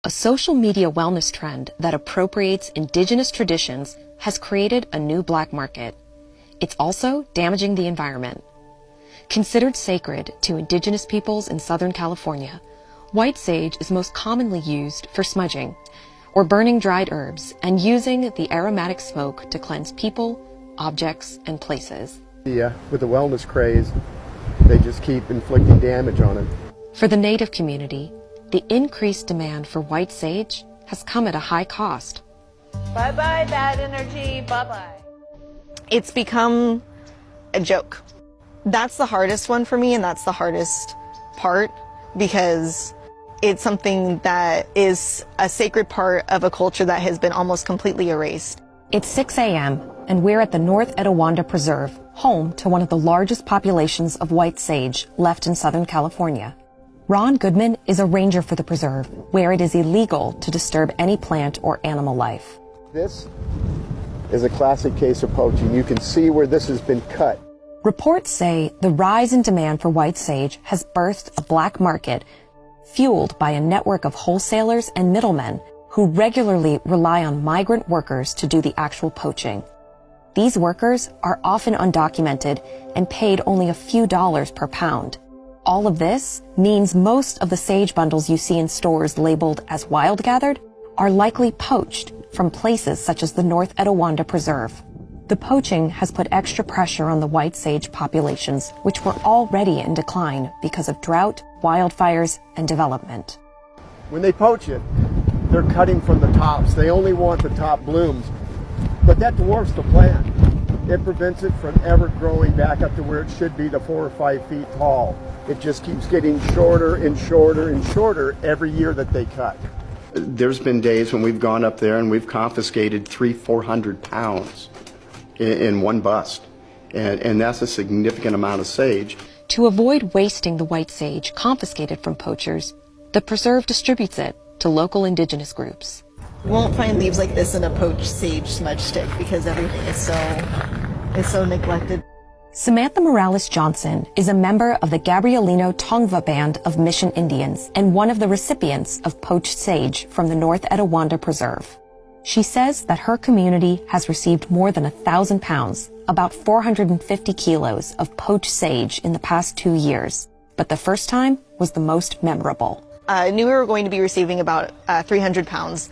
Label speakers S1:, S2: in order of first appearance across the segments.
S1: A social media wellness trend that appropriates indigenous traditions has created a new black market. It's also damaging the environment. Considered sacred to indigenous peoples in Southern California, white sage is most commonly used for smudging, or burning dried herbs and using the aromatic smoke to cleanse people, objects, and places.
S2: With the wellness craze, they just keep inflicting damage on it.
S1: For the Native community, the increased demand for white sage has come at a high cost.
S3: Bye-bye, bad energy, bye-bye.
S4: It's become a joke. That's the hardest one for me, and that's the hardest part, because it's something that is a sacred part of a culture that has been almost completely erased.
S1: It's 6 a.m., and we're at the North Etiwanda Preserve, home to one of the largest populations of white sage left in Southern California. Ron Goodman is a ranger for the preserve, where it is illegal to disturb any plant or animal life.
S2: This is a classic case of poaching. You can see where this has been cut.
S1: Reports say the rise in demand for white sage has birthed a black market fueled by a network of wholesalers and middlemen who regularly rely on migrant workers to do the actual poaching. These workers are often undocumented and paid only a few dollars per pound. All of this means most of the sage bundles you see in stores labeled as wild gathered are likely poached from places such as the North Etiwanda Preserve. The poaching has put extra pressure on the white sage populations, which were already in decline because of drought, wildfires, and development.
S2: When they poach it, they're cutting from the tops. They only want the top blooms, but that dwarfs the plant. It prevents it from ever growing back up to where it should be, the 4 or 5 feet tall. It just keeps getting shorter and shorter and shorter every year that they cut. There's been days when we've gone up there and we've confiscated 300-400 pounds in one bust, and that's a significant amount of sage.
S1: To avoid wasting the white sage confiscated from poachers, the preserve distributes it to local indigenous groups.
S4: You won't find leaves like this in a poached sage smudge stick because everything is so neglected.
S1: Samantha Morales Johnson is a member of the Gabrielino Tongva Band of Mission Indians and one of the recipients of poached sage from the North Etiwanda Preserve. She says that her community has received more than 1,000 pounds, about 450 kilos of poached sage in the past 2 years. But the first time was the most memorable.
S4: I knew we were going to be receiving about 300 pounds.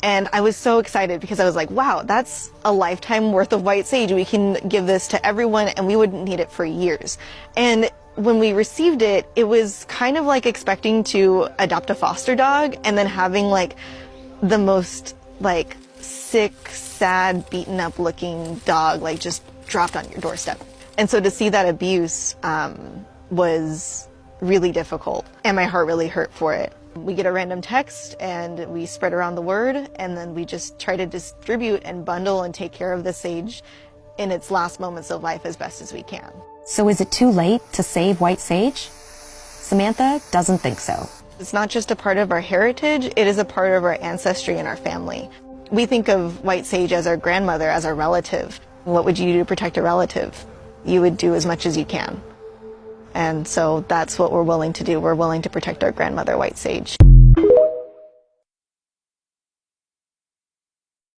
S4: And I was so excited because I was like, wow, that's a lifetime worth of white sage. We can give this to everyone and we wouldn't need it for years. And when we received it, it was kind of like expecting to adopt a foster dog and then having like the most like sick, sad, beaten up looking dog like just dropped on your doorstep. And so to see that abuse was really difficult, and my heart really hurt for it. We get a random text and we spread around the word, and then we just try to distribute and bundle and take care of the sage in its last moments of life as best as we can.
S1: So is it too late to save white sage? Samantha doesn't think so.
S4: It's not just a part of our heritage, it is a part of our ancestry and our family. We think of white sage as our grandmother, as our relative. What would you do to protect a relative? You would do as much as you can. And so that's what we're willing to do. We're willing to protect our grandmother white sage.